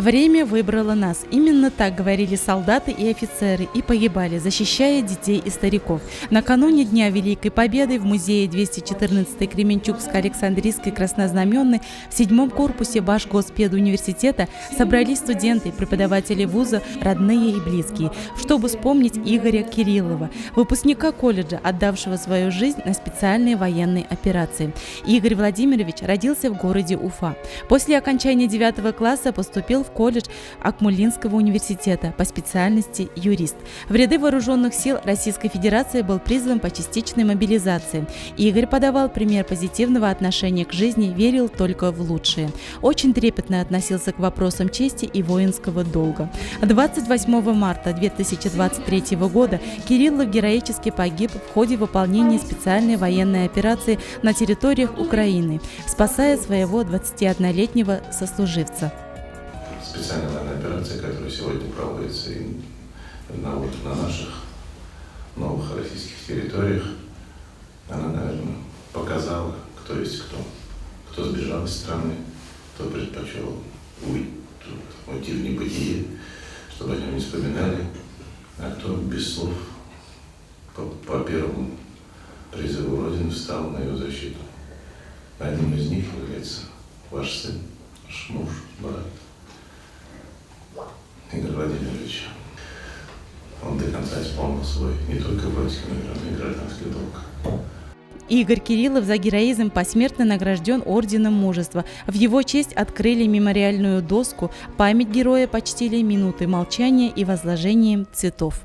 Время выбрало нас. Именно так говорили солдаты и офицеры и погибали, защищая детей и стариков. Накануне Дня Великой Победы в музее 214-й Кременчугско-Александрийской Краснознаменной в 7-м корпусе Башгоспедуниверситета собрались студенты, преподаватели вуза, родные и близкие, чтобы вспомнить Игоря Кириллова, выпускника колледжа, отдавшего свою жизнь на специальные военные операции. Игорь Владимирович родился в городе Уфа. После окончания 9 класса поступил в колледж Акмолинского университета по специальности юрист. В ряды вооруженных сил Российской Федерации был призван по частичной мобилизации. Игорь подавал пример позитивного отношения к жизни, верил только в лучшее. Очень трепетно относился к вопросам чести и воинского долга. 28 марта 2023 года Кириллов героически погиб в ходе выполнения специальной военной операции на территориях Украины, спасая своего 21-летнего сослуживца. Специальная военная операция, которая сегодня проводится и на наших новых российских территориях, она, наверное, показала, кто есть кто. Кто сбежал из страны, кто предпочел уйти в небытие, чтобы о нем не вспоминали, а кто без слов по первому призыву Родины встал на ее защиту. Одним из них является ваш сын, ваш муж, брат Игорь Владимирович. Он до конца исполнил свой не только воинский, но и гражданский долг. Игорь Кириллов за героизм посмертно награжден Орденом Мужества. В его честь открыли мемориальную доску, память героя почтили минутой молчания и возложением цветов.